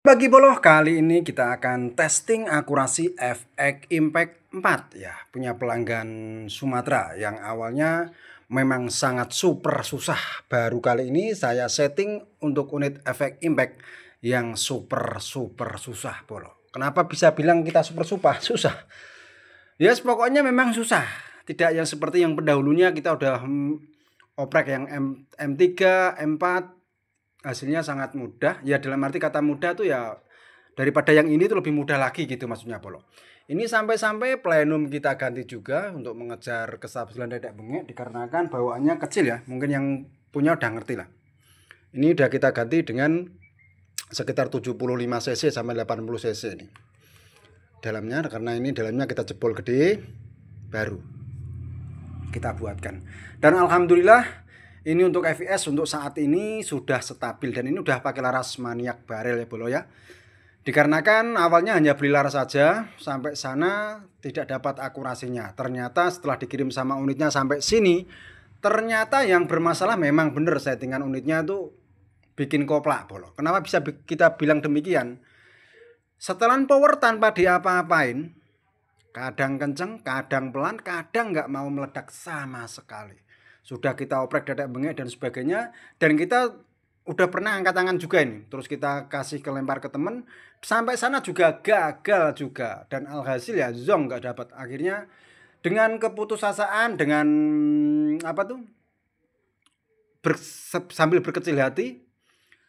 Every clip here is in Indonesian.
Bagi Boloh, kali ini kita akan testing akurasi FX Impact 4 ya, punya pelanggan Sumatera yang awalnya memang sangat super susah. Baru kali ini saya setting untuk unit FX Impact yang super susah Boloh. Kenapa bisa bilang kita super susah? Yes, pokoknya memang susah. Tidak yang seperti yang pendahulunya kita udah oprek yang M3, M4 hasilnya sangat mudah. Ya dalam arti kata mudah tuh ya daripada yang ini tuh lebih mudah lagi gitu maksudnya Bolo. Ini sampai-sampai plenum kita ganti juga untuk mengejar kestabilan dedek bengek dikarenakan bawaannya kecil ya. Mungkin yang punya udah ngerti lah. Ini udah kita ganti dengan sekitar 75 cc sampai 80 cc ini. Dalamnya karena ini dalamnya kita jebol gede baru kita buatkan. Dan alhamdulillah ini untuk FIS untuk saat ini sudah stabil dan ini udah pakai laras maniak barel ya Bolo ya. Dikarenakan awalnya hanya beli laras saja, sampai sana tidak dapat akurasinya. Ternyata setelah dikirim sama unitnya sampai sini, ternyata yang bermasalah memang benar settingan unitnya tuh bikin koplak Bolo. Kenapa bisa kita bilang demikian? Setelan power tanpa diapa-apain, kadang kenceng, kadang pelan, kadang nggak mau meledak sama sekali. Sudah kita oprek dedek bengek dan sebagainya, dan kita udah pernah angkat tangan juga ini. Terus kita kasih kelempar ke temen, sampai sana juga gagal juga. Dan alhasil ya zong nggak dapat. Akhirnya dengan keputusasaan, dengan apa tuh, sambil berkecil hati.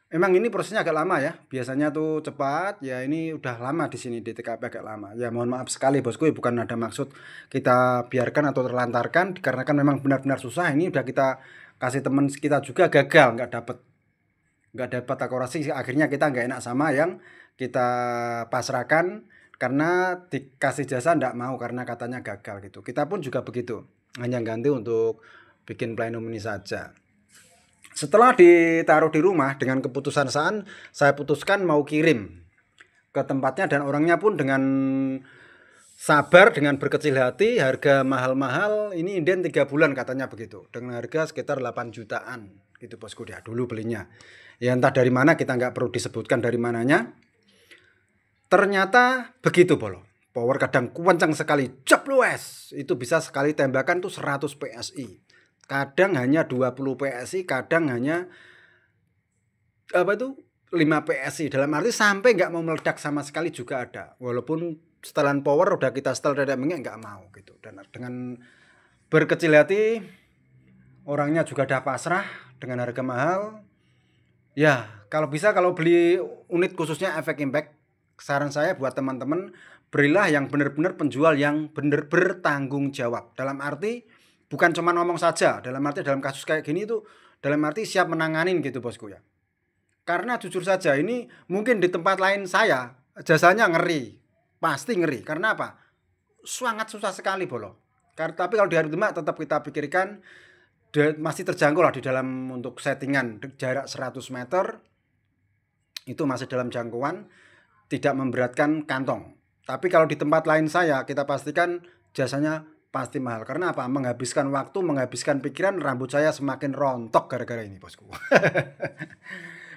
Memang ini prosesnya agak lama ya. Biasanya tuh cepat. Ya ini udah lama di sini di TKP agak lama. Ya mohon maaf sekali bosku. Bukan ada maksud kita biarkan atau terlantarkan. Dikarenakan memang benar-benar susah. Ini udah kita kasih teman kita juga gagal. Nggak dapat akurasi. Akhirnya kita nggak enak sama yang kita pasrahkan. Karena dikasih jasa nggak mau. Karena katanya gagal gitu. Kita pun juga begitu. Hanya ganti untuk bikin plenum ini saja. Setelah ditaruh di rumah dengan keputusan saya putuskan mau kirim ke tempatnya dan orangnya pun dengan sabar, dengan berkecil hati, harga mahal-mahal, ini inden 3 bulan katanya begitu. Dengan harga sekitar 8 jutaan gitu bosku dia dulu belinya. Ya entah dari mana, kita nggak perlu disebutkan dari mananya. Ternyata begitu Bolo. Power kadang kencang sekali, jeblues. Itu bisa sekali tembakan tuh 100 PSI. Kadang hanya 20 PSI, kadang hanya 5 PSI. Dalam arti sampai nggak mau meledak sama sekali juga ada. Walaupun setelan power udah kita setel dedek bengek nggak mau gitu. Dan dengan berkecil hati, orangnya juga udah pasrah dengan harga mahal. Ya kalau bisa kalau beli unit khususnya Efek Impact, saran saya buat teman-teman berilah yang benar-benar penjual yang benar bertanggung jawab. Dalam arti bukan cuma ngomong saja, dalam arti dalam kasus kayak gini itu dalam arti siap menanganin gitu bosku ya. Karena jujur saja ini mungkin di tempat lain saya jasanya ngeri, pasti ngeri. Karena apa? Sangat susah sekali Bolo. Tapi kalau di hari Demak tetap kita pikirkan masih terjangkau lah di dalam untuk settingan jarak 100 meter itu masih dalam jangkauan, tidak memberatkan kantong. Tapi kalau di tempat lain saya kita pastikan jasanya pasti mahal. Karena apa? Menghabiskan waktu, menghabiskan pikiran, rambut saya semakin rontok gara-gara ini bosku.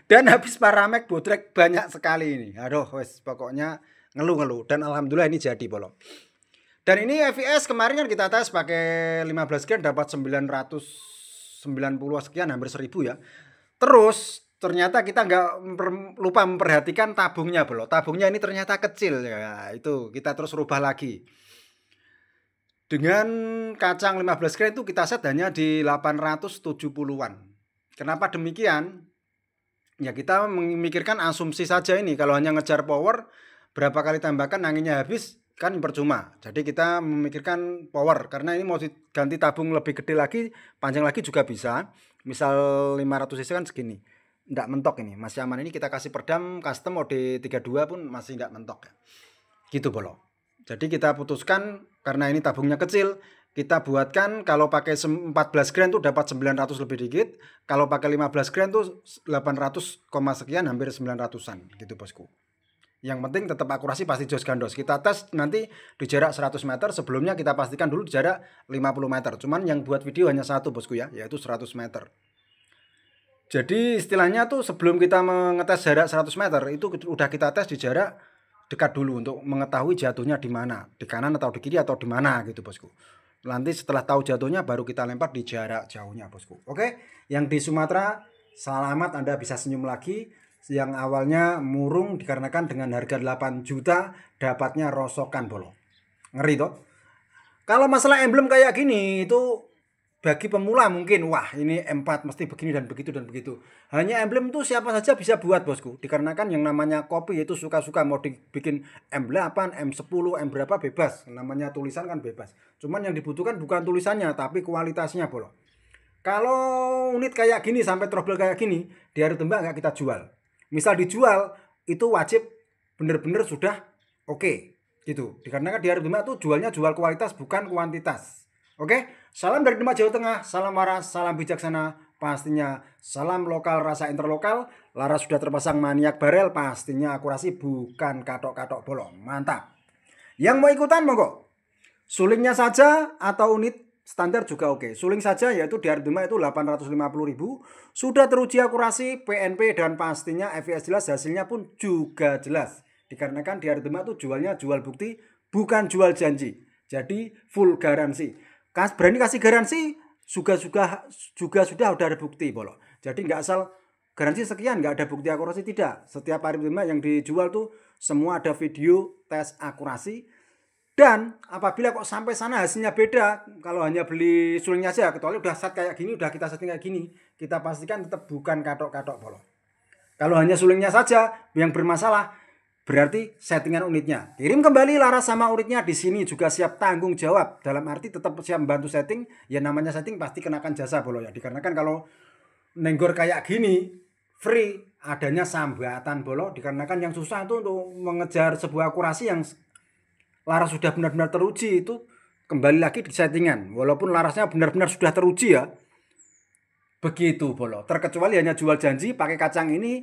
Dan habis paramek botrek banyak sekali ini. Aduh wes pokoknya ngeluh-ngeluh. Dan alhamdulillah ini jadi Bolo. Dan ini FIS kemarin kan kita tes pakai 15 gen dapat 990 sekian, hampir 1000 ya. Terus ternyata kita nggak lupa memperhatikan tabungnya Bolo. Tabungnya ini ternyata kecil ya. Itu kita terus rubah lagi. Dengan kacang 15 gram itu kita set hanya di 870-an. Kenapa demikian? Ya kita memikirkan asumsi saja ini. Kalau hanya ngejar power, berapa kali tembakan anginnya habis, kan percuma. Jadi kita memikirkan power. Karena ini mau diganti tabung lebih gede lagi, panjang lagi juga bisa. Misal 500 cc kan segini. Nggak mentok ini. Masih aman ini kita kasih perdam custom mode 32 pun masih nggak mentok. Gitu Bolo. Jadi kita putuskan karena ini tabungnya kecil, kita buatkan kalau pakai 14 gram tuh dapat 900 lebih dikit, kalau pakai 15 gram tuh 800, sekian hampir 900-an gitu bosku. Yang penting tetap akurasi pasti jos gandos. Kita tes nanti di jarak 100 meter, sebelumnya kita pastikan dulu di jarak 50 meter. Cuman yang buat video hanya satu bosku ya, yaitu 100 meter. Jadi istilahnya tuh sebelum kita mengetes jarak 100 meter itu udah kita tes di jarak dekat dulu untuk mengetahui jatuhnya di mana, di kanan atau di kiri atau di mana gitu bosku. Nanti setelah tahu jatuhnya baru kita lempar di jarak jauhnya bosku. Oke, yang di Sumatera selamat, Anda bisa senyum lagi. Yang awalnya murung dikarenakan dengan harga 8 juta dapatnya rosokan bolo. Ngeri toh. Kalau masalah emblem kayak gini itu bagi pemula mungkin wah ini M4 mesti begini dan begitu dan begitu. Hanya emblem itu siapa saja bisa buat bosku. Dikarenakan yang namanya kopi itu suka-suka mau dibikin M8, M10, M berapa bebas. Namanya tulisan kan bebas. Cuman yang dibutuhkan bukan tulisannya tapi kualitasnya bolo. Kalau unit kayak gini sampai trouble kayak gini di hari tembak nggak kita jual. Misal dijual itu wajib bener-bener sudah oke gitu. Dikarenakan di hari tembak itu jualnya jual kualitas bukan kuantitas. Oke, salam dari Demak Jawa Tengah, salam waras, salam bijaksana, pastinya salam lokal rasa interlokal. Laras sudah terpasang maniak barel, pastinya akurasi bukan katok-katok bolong. Mantap. Yang mau ikutan monggo. Sulingnya saja atau unit standar juga oke. Suling saja yaitu di harga itu 850.000. Sudah teruji akurasi, PNP dan pastinya FIS jelas, hasilnya pun juga jelas. Dikarenakan di harga itu jualnya jual bukti, bukan jual janji. Jadi full garansi. Berani kasih garansi juga sudah ada bukti bolo. Jadi nggak asal garansi sekian nggak ada bukti akurasi, tidak. Setiap hari yang dijual tuh semua ada video tes akurasi. Dan apabila kok sampai sana hasilnya beda, kalau hanya beli sulingnya saja, kecuali udah set kayak gini, udah kita setting kayak gini, kita pastikan tetap bukan katok-katok bolo. Kalau hanya sulingnya saja yang bermasalah, berarti settingan unitnya. Kirim kembali laras sama unitnya, di sini juga siap tanggung jawab. Dalam arti tetap siap membantu setting. Ya namanya setting pasti kenakan jasa bolo ya. Dikarenakan kalau nenggor kayak gini free, adanya sambatan bolo. Dikarenakan yang susah itu untuk mengejar sebuah akurasi yang laras sudah benar-benar teruji itu kembali lagi di settingan. Walaupun larasnya benar-benar sudah teruji ya. Begitu bolo. Terkecuali hanya jual janji pakai kacang ini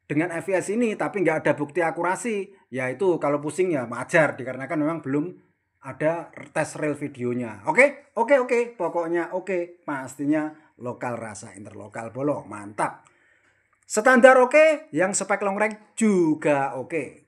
dengan FIS ini tapi nggak ada bukti akurasi, ya itu kalau pusing ya wajar dikarenakan memang belum ada tes real videonya. Oke, pokoknya oke, pastinya lokal rasa interlokal bolo, mantap. Standar oke, yang spek long range juga oke.